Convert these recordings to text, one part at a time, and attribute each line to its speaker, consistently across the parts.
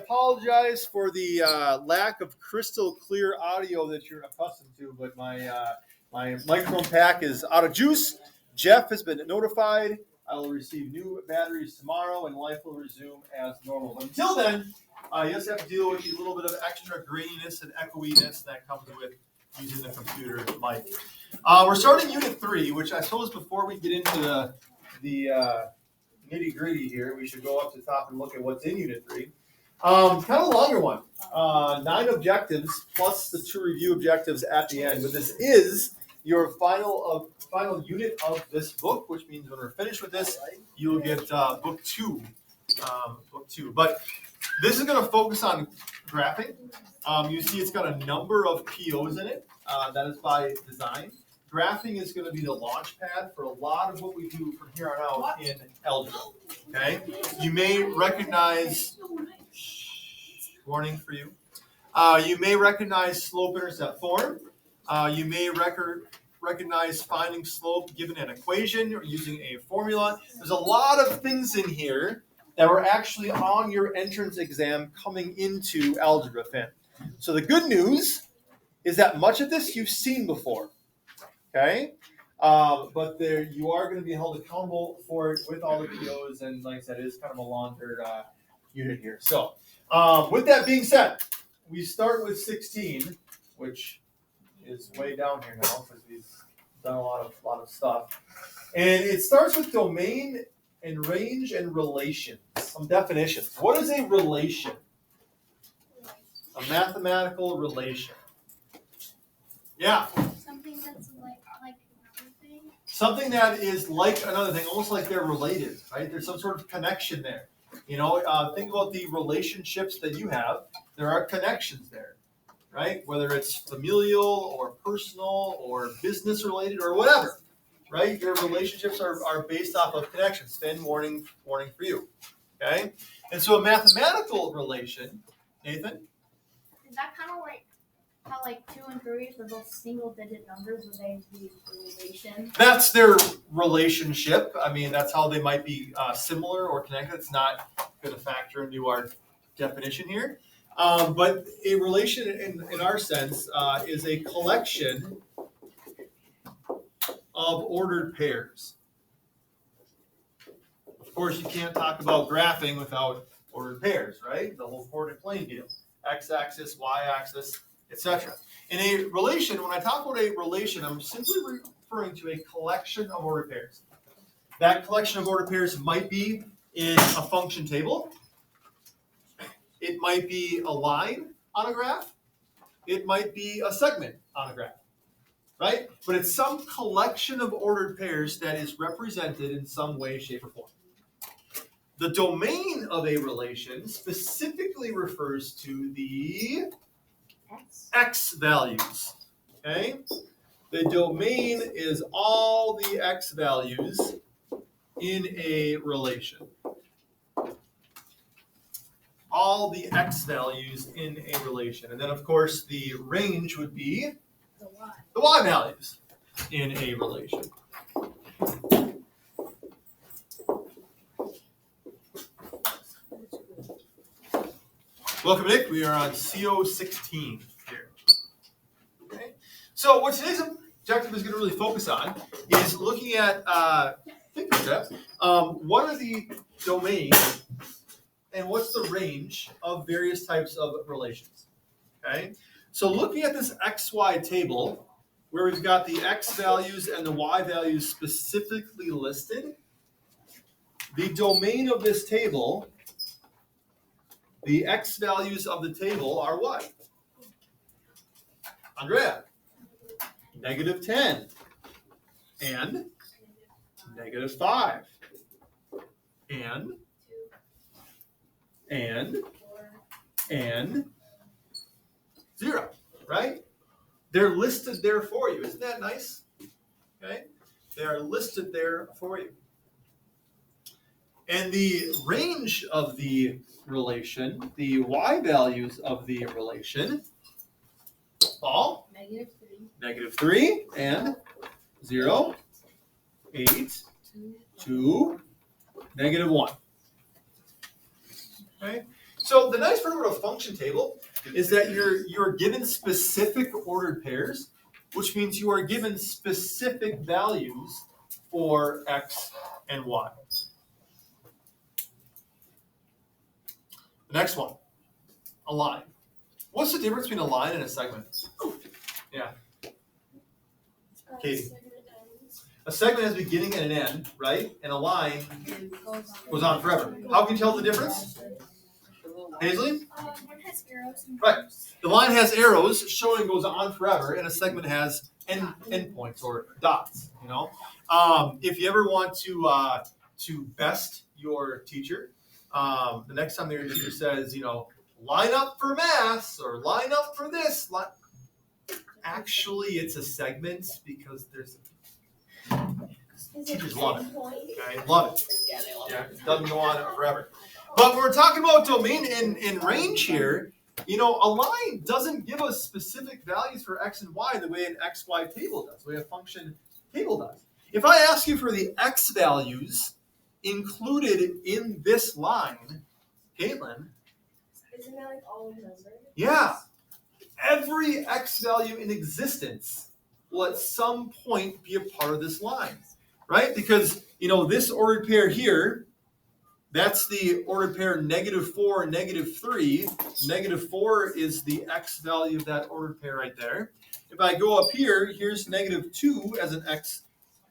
Speaker 1: apologize for the lack of crystal clear audio that you're accustomed to, but my microphone pack is out of juice. Jeff has been notified. I will receive new batteries tomorrow, and life will resume as normal. But until then, you just have to deal with a little bit of extra graininess and echoiness that comes with using the computer mic. We're starting Unit 3, which I suppose before we get into the nitty-gritty here, we should go up to the top and look at what's in Unit 3. Kind of a longer one. 9 objectives plus the 2 review objectives at the end. But this is your final unit of this book, which means when we're finished with this, you'll get book 2. But this is going to focus on graphing. You see it's got a number of POs in it. That is by design. Graphing is going to be the launch pad for a lot of what we do from here on out in algebra. Okay? You may recognize, warning for you, you may recognize slope-intercept form. You may recognize finding slope given an equation or using a formula. There's a lot of things in here that were actually on your entrance exam coming into algebra, Finn. So the good news is that much of this you've seen before. Okay, but there you are going to be held accountable for it with all the POs, and like I said, it is kind of a longer unit here. So, with that being said, we start with 16, which is way down here now because we've done a lot of stuff, and it starts with domain and range and relations. Some definitions. What is a relation? A mathematical relation. Yeah.
Speaker 2: Something that's like another thing.
Speaker 1: Something that is like another thing, almost like they're related, right? There's some sort of connection there. You know, think about the relationships that you have. There are connections there, right? Whether it's familial or personal or business related or whatever, right? Your relationships are based off of connections. Finn, warning for you, okay? And so a mathematical relation, Nathan?
Speaker 2: Is that kind of like how 2 and 3 for both single-digit numbers, would they be relation?
Speaker 1: That's their relationship. I mean, that's how they might be similar or connected. It's not going to factor into our definition here. But a relation, in our sense, is a collection of ordered pairs. Of course, you can't talk about graphing without ordered pairs, right? The whole coordinate plane deal. X-axis, Y-axis, etc. In a relation, when I talk about a relation, I'm simply referring to a collection of ordered pairs. That collection of ordered pairs might be in a function table. It might be a line on a graph. It might be a segment on a graph, right? But it's some collection of ordered pairs that is represented in some way, shape, or form. The domain of a relation specifically refers to the x values, okay? The domain is all the x values in a relation. All the x values in a relation. And then, of course, the range would be the y values in a relation. Welcome, Nick. We are on CO16 here. Okay. So what today's objective is going to really focus on is looking at, what are the domains and what's the range of various types of relations. Okay. So looking at this XY table, where we've got the x values and the y values specifically listed, the domain of this table, the x values of the table are what? Andrea? -10 and -5 and 0, right? They're listed there for you. Isn't that nice? Okay, they are listed there for you. And the range of the relation, the y values of the relation, all -3 and 0, 8 to -1. Okay, So the nice part about a function table is that you're given specific ordered pairs, which means you are given specific values for x and y. The next one, a line. What's the difference between a line and a segment? Yeah. Katie. A segment has a beginning and an end, right? And a line goes on forever. How can you tell the difference? Paisley?
Speaker 2: One has arrows.
Speaker 1: Right. The line has arrows showing goes on forever, and a segment has endpoints or dots. You know, if you ever want to best your teacher, the next time your teacher says, you know, line up for mass or line up for this, actually it's a segment because there's. Teachers love it. Okay, love it.
Speaker 2: Yeah, they love
Speaker 1: it. It doesn't go on forever. But when we're talking about domain and range here, you know, a line doesn't give us specific values for x and y the way an xy table does, the way a function table does. If I ask you for the x values included in this line, Caitlin.
Speaker 2: Isn't that like all numbers?
Speaker 1: Yeah. Every x value in existence will at some point be a part of this line, right? Because, you know, this ordered pair here, that's the ordered pair -4 and -3. -4 is the x value of that ordered pair right there. If I go up here, here's -2 as an x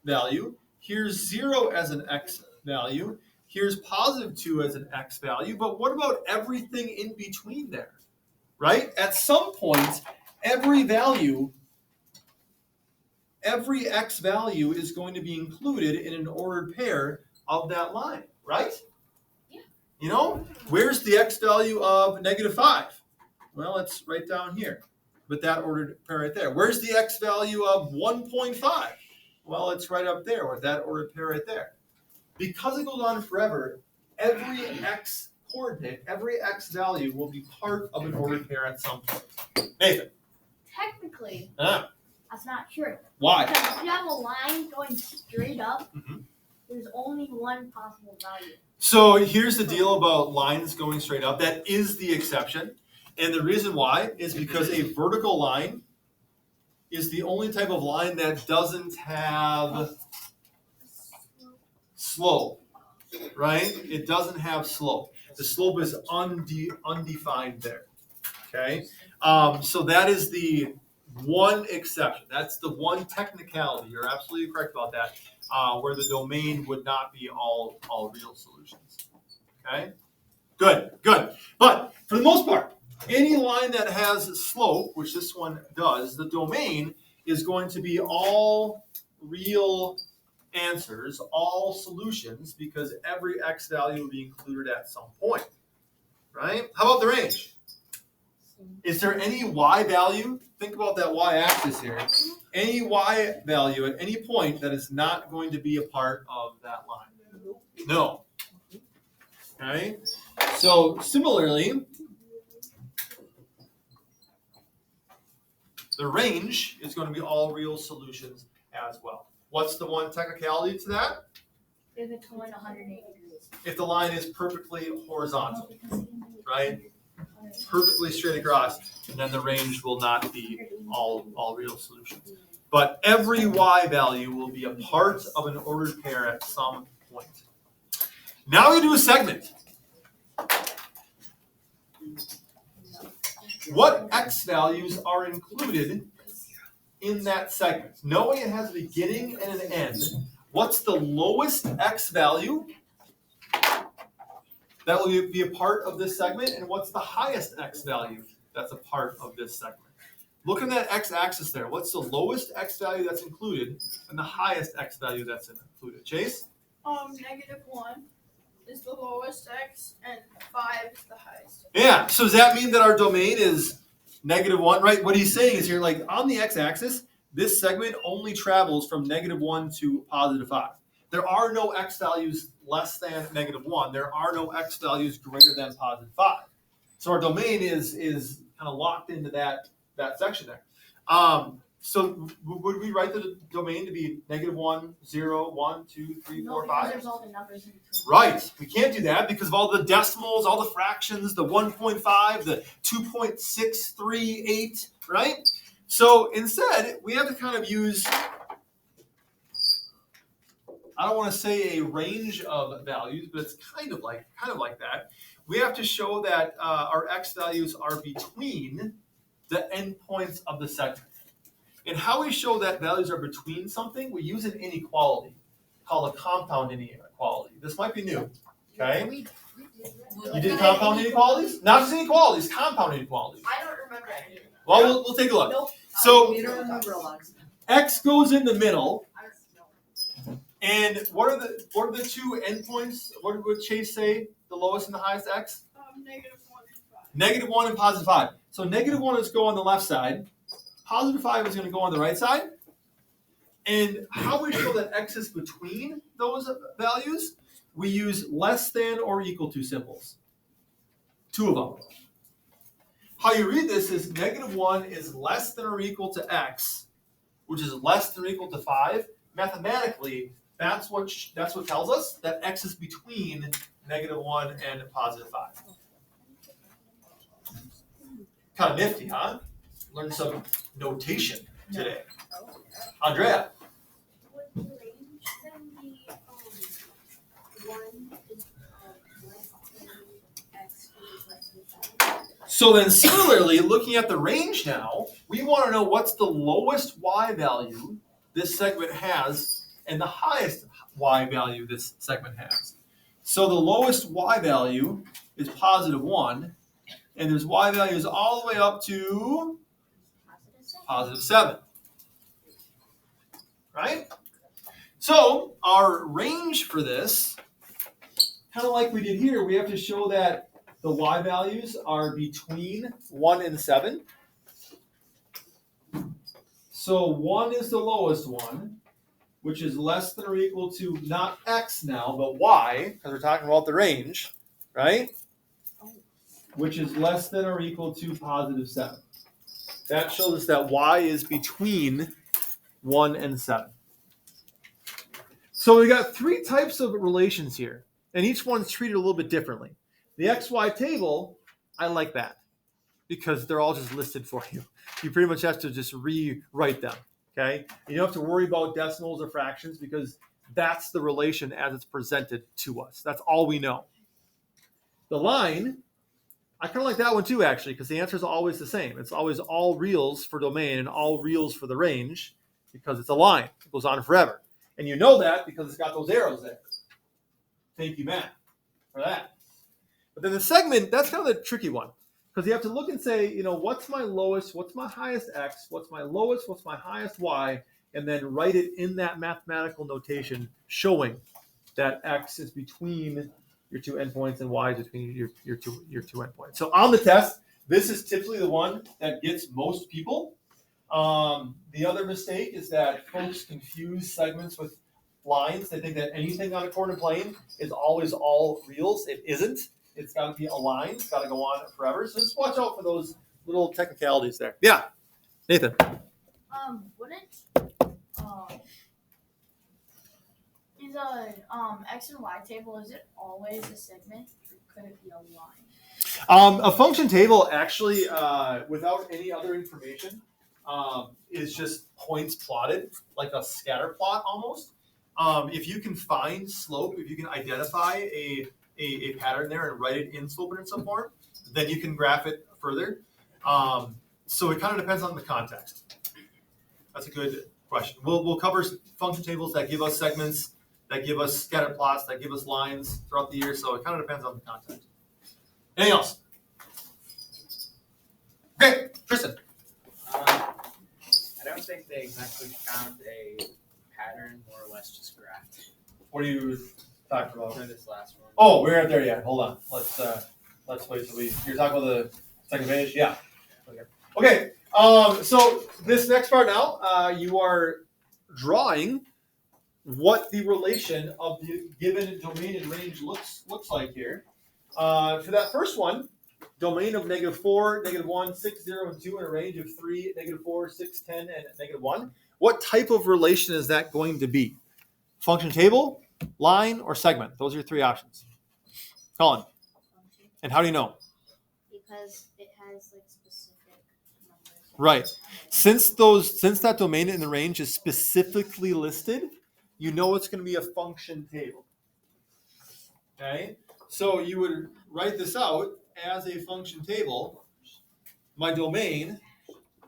Speaker 1: value. Here's 0 as an x value. Here's +2 as an x value. But what about everything in between there, right? At some point, every x value is going to be included in an ordered pair of that line, right?
Speaker 2: Yeah.
Speaker 1: You know, where's the x value of -5? Well, it's right down here, with that ordered pair right there. Where's the x value of 1.5? Well, it's right up there with that ordered pair right there. Because it goes on forever, every x coordinate, every x value will be part of an ordered pair at some point. Nathan.
Speaker 2: Technically, that's not true.
Speaker 1: Why?
Speaker 2: Because if you have a line going straight up, there's only one possible value.
Speaker 1: So here's the deal about lines going straight up. That is the exception. And the reason why is because a vertical line is the only type of line that doesn't have slope, right? It doesn't have slope. The slope is undefined there, okay? So that is the one exception. That's the one technicality. You're absolutely correct about that, where the domain would not be all real solutions, okay? Good. But for the most part, any line that has slope, which this one does, the domain is going to be all real answers, all solutions, because every x value will be included at some point, right? How about the range? Is there any y value? Think about that y-axis here. Any y value at any point that is not going to be a part of that line? No. Okay? So similarly, the range is going to be all real solutions as well. What's the one technicality to that?
Speaker 2: If it's going 180 degrees.
Speaker 1: If the line is perfectly horizontal, right? Perfectly straight across, and then the range will not be all real solutions. But every y value will be a part of an ordered pair at some point. Now we do a segment. What x values are included in that segment? Knowing it has a beginning and an end, what's the lowest x value that will be a part of this segment, and what's the highest x value that's a part of this segment? Look at that x-axis there. What's the lowest x value that's included and the highest x value that's included? Chase?
Speaker 3: -1 is the lowest x, and 5 is the highest.
Speaker 1: Yeah, so does that mean that our domain is -1, right? What he's saying is here, like on the x-axis, this segment only travels from -1 to +5. There are no x values less than -1. There are no x values greater than +5. So our domain is kind of locked into that section there. So would we write the domain to be -1, 0, 1, 2, 3,
Speaker 2: No,
Speaker 1: 4,
Speaker 2: because
Speaker 1: 5?
Speaker 2: there's all the numbers in between.
Speaker 1: Right. We can't do that because of all the decimals, all the fractions, the 1.5, the 2.638, right? So instead, we have to kind of use, I don't want to say a range of values, but it's kind of like that. We have to show that our x values are between the endpoints of the segment. And how we show that values are between something, we use an inequality called a compound inequality. This might be new, okay? You did compound inequalities? Not just inequalities, compound inequalities.
Speaker 3: I don't remember any of them.
Speaker 1: Well, we'll take a look.
Speaker 3: Nope.
Speaker 1: So
Speaker 4: You don't remember a lot of stuff.
Speaker 1: x goes in the middle,
Speaker 3: I don't know.
Speaker 1: and what are the two endpoints? What would Chase say? The lowest and the highest x?
Speaker 3: -1 and 5.
Speaker 1: -1 and +5. So -1 is go on the left side. +5 is going to go on the right side. And how we show that x is between those values, we use less than or equal to symbols. Two of them. How you read this is -1 is less than or equal to x, which is less than or equal to 5. Mathematically, that's what tells us that x is between -1 and +5. Kind of nifty, huh? Learn some notation today. Andrea.
Speaker 5: Would the range then be 1 is less than x, which is less than 7?
Speaker 1: So then similarly, looking at the range now, we want to know what's the lowest y value this segment has and the highest y value this segment has. So the lowest y value is +1, and there's y values all the way up to +7. Right? So our range for this, kind of like we did here, we have to show that the y values are between 1 and 7. So 1 is the lowest one, which is less than or equal to not x now, but y, because we're talking about the range, right? Which is less than or equal to +7. That shows us that y is between 1 and 7. So we got three types of relations here, and each one's treated a little bit differently. The XY table, I like that because they're all just listed for you. You pretty much have to just rewrite them, okay? You don't have to worry about decimals or fractions because that's the relation as it's presented to us. That's all we know. The line, I kind of like that one too, actually, because the answer is always the same. It's always all reals for domain and all reals for the range because it's a line. It goes on forever. And you know that because it's got those arrows there. Thank you, Matt, for that. But then the segment, that's kind of the tricky one because you have to look and say, what's my lowest, what's my highest x, what's my lowest, what's my highest y, and then write it in that mathematical notation showing that x is between your two endpoints and y is between your two endpoints. So on the test, this is typically the one that gets most people. The other mistake is that folks confuse segments with lines. They think that anything on a coordinate plane is always all reals. It isn't. It's got to be a line. It's got to go on forever. So just watch out for those little technicalities there. Yeah, Nathan.
Speaker 2: Wouldn't is a x and y table, is it always a segment or could it be a line?
Speaker 1: A function table actually, without any other information, is just points plotted, like a scatter plot almost. If you can find slope, if you can identify a pattern there and write it in slope and in some form, then you can graph it further. So it kind of depends on the context. That's a good question. We'll cover function tables that give us segments, that give us scatter plots, that give us lines throughout the year. So it kind of depends on the context. Anything else? Okay, Tristan.
Speaker 6: I don't think they exactly found a pattern, more or less just graphed
Speaker 1: What are you talking about?
Speaker 6: for this last one.
Speaker 1: Oh, we're not there yet. Hold on. Let's wait till you're talking about the second page? Yeah. Okay. So this next part now, you are drawing what the relation of the given domain and range looks like here. For that first one, domain of -4, -1, 6, 0, and 2 in a range of 3, -4, 6, 10, and -1. What type of relation is that going to be? Function table, line, or segment? Those are your three options. Colin, and how do you know?
Speaker 2: Because it has like specific numbers.
Speaker 1: Right. Since that domain in the range is specifically listed, you know it's going to be a function table. Okay? So you would write this out as a function table. My domain,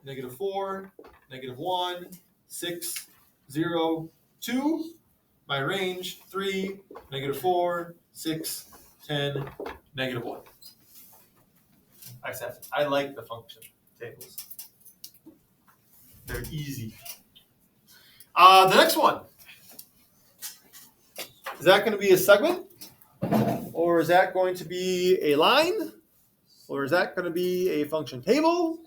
Speaker 1: -4, -1, 6, 0, 2. My range, 3, -4, 6, 10, -1. I said, I like the function tables. They're easy. The next one. Is that going to be a segment? Or is that going to be a line? Or is that going to be a function table?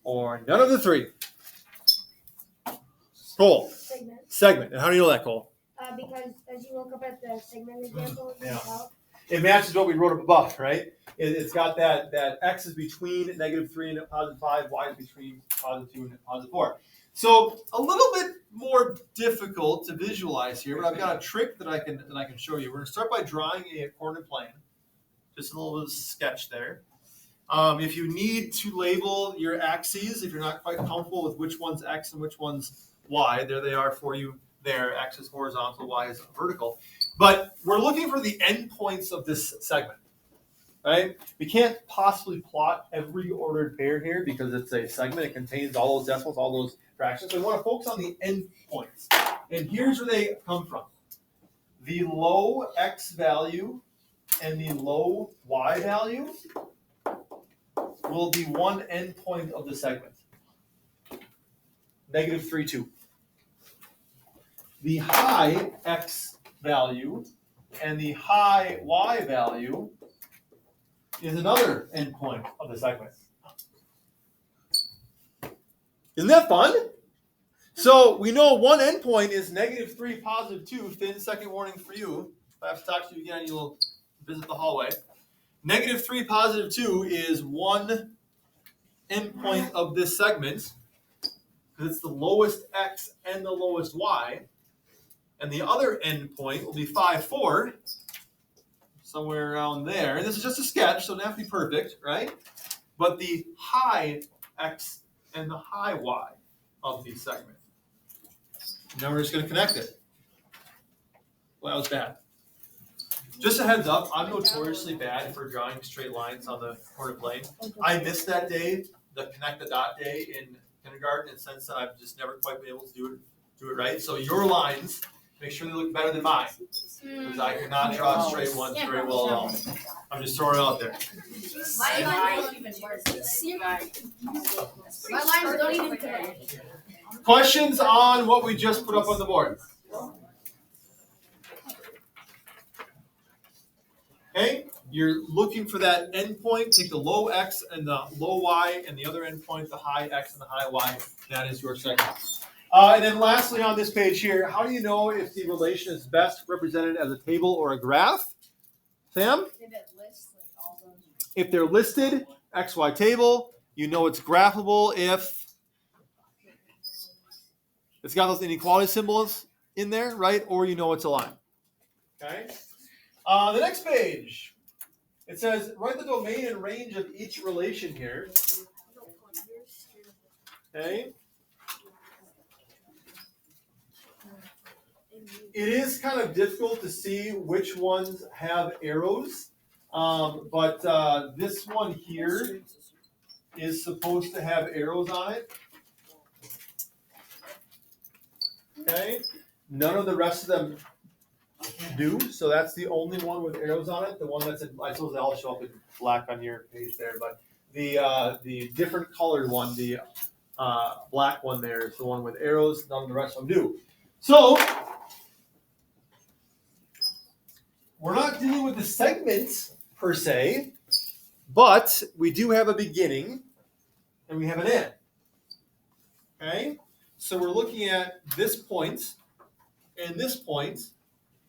Speaker 1: Or none of the three? Cole. Segment. And how do you know that, Cole?
Speaker 5: Because as you look up at the segment example, you can tell.
Speaker 1: It matches what we wrote up above, right? It's got that x is between -3 and +5, y is between +2 and +4. So a little bit more difficult to visualize here, but I've got a trick that I can show you. We're going to start by drawing a coordinate plane. Just a little bit of sketch there. If you need to label your axes, if you're not quite comfortable with which one's x and which one's y, there they are for you there. X is horizontal, y is vertical. But we're looking for the endpoints of this segment, right? We can't possibly plot every ordered pair here because it's a segment. It contains all those decimals, all those fractions. So we want to focus on the endpoints. And here's where they come from. The low x value and the low y value will be one endpoint of the segment. -3, 2. The high x value and the high y value is another endpoint of the segment. Isn't that fun? So we know one endpoint is -3, +2. Finn, second warning for you. If I have to talk to you again, you'll visit the hallway. -3, +2 is one endpoint of this segment because it's the lowest x and the lowest y. And the other endpoint will be 5, 4, somewhere around there. And this is just a sketch, so it doesn't have to be perfect, right? But the high x and the high y of the segment. Now we're just going to connect it. Well, that was bad. Just a heads up, I'm notoriously bad for drawing straight lines on the coordinate plane. I missed that day, the connect the dot day in kindergarten, and since then I've just never quite been able to do it right. So your lines, make sure they look better than mine, because I cannot draw straight ones very well at all. I'm just throwing it out there.
Speaker 3: My lines don't even work. My lines don't even connect.
Speaker 1: Questions on what we just put up on the board? Okay, you're looking for that endpoint. Take the low x and the low y, and the other endpoint, the high x and the high y. That is your segment. And then lastly on this page here, how do you know if the relation is best represented as a table or a graph? Sam? If they're listed, XY table, you know it's graphable if it's got those inequality symbols in there, right? Or you know it's a line. Okay. The next page, it says write the domain and range of each relation here. Okay. It is kind of difficult to see which ones have arrows, but this one here is supposed to have arrows on it. Okay. None of the rest of them do, so that's the only one with arrows on it. The one that's in, I suppose they all show up in black on your page there, but the different colored one, the black one there is the one with arrows. None of the rest of them do. So we're not dealing with the segments per se, but we do have a beginning and we have an end. Okay, so we're looking at this point and this point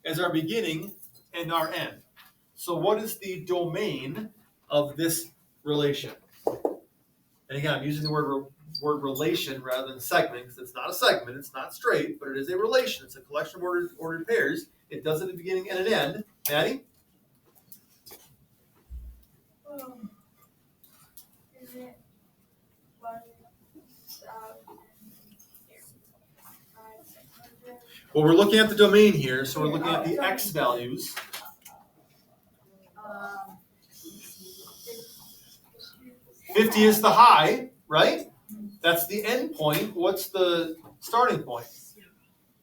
Speaker 1: as our beginning and our end. So what is the domain of this relation. And again, I'm using the word relation rather than segment because it's not a segment, it's not straight, but it is a relation. It's a collection of ordered pairs. It does at a beginning and an end. Maddie?
Speaker 3: Is it 1,500?
Speaker 1: Well, we're looking at the domain here, so we're looking at the x values. 50 is the high, right? That's the end point. What's the starting point?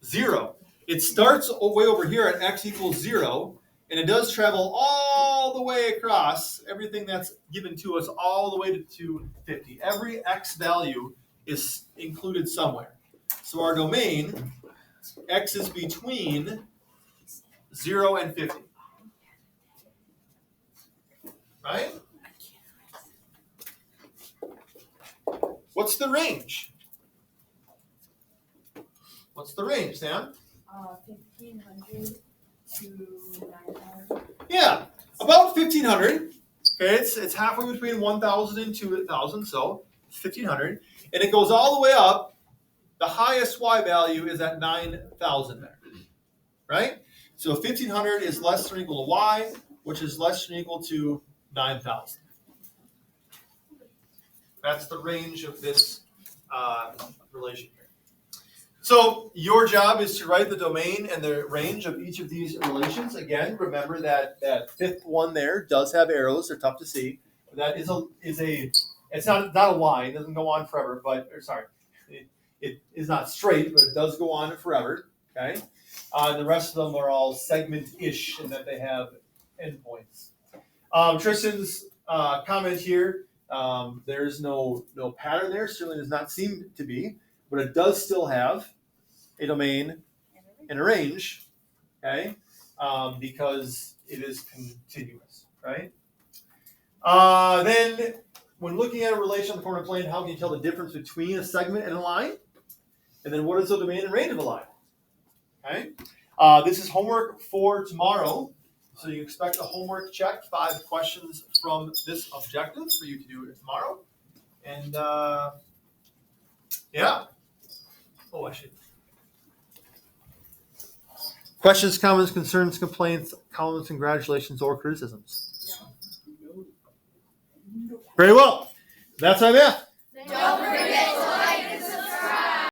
Speaker 1: 0. It starts way over here at x equals 0, and it does travel all the way across everything that's given to us all the way to 50. Every x value is included somewhere. So our domain, x is between 0 and 50. Right? What's the range? What's the range, Sam?
Speaker 5: 1,500 to 9,000.
Speaker 1: Yeah, about 1,500. Okay, it's halfway between 1,000 and 2,000, so it's 1,500. And it goes all the way up. The highest y value is at 9,000 there, right? So 1,500 is less than or equal to y, which is less than or equal to 9,000. That's the range of this relation here. So your job is to write the domain and the range of each of these relations. Again, remember that fifth one there does have arrows. They're tough to see. That is a it's not a line. It doesn't go on forever. It is not straight, but it does go on forever. Okay. The rest of them are all segment-ish in that they have endpoints. Tristan's comment here. There's no pattern there. Certainly does not seem to be, but it does still have a domain and a range, okay? Because it is continuous, right? Then, when looking at a relation on the corner plane, how can you tell the difference between a segment and a line? And then, what is the domain and range of a line? Okay. This is homework for tomorrow. So you expect a homework check, 5 questions from this objective for you to do it tomorrow. And yeah. Oh, I should. Questions, comments, concerns, complaints, comments, congratulations, or criticisms? Very well. That's our math.
Speaker 3: Don't forget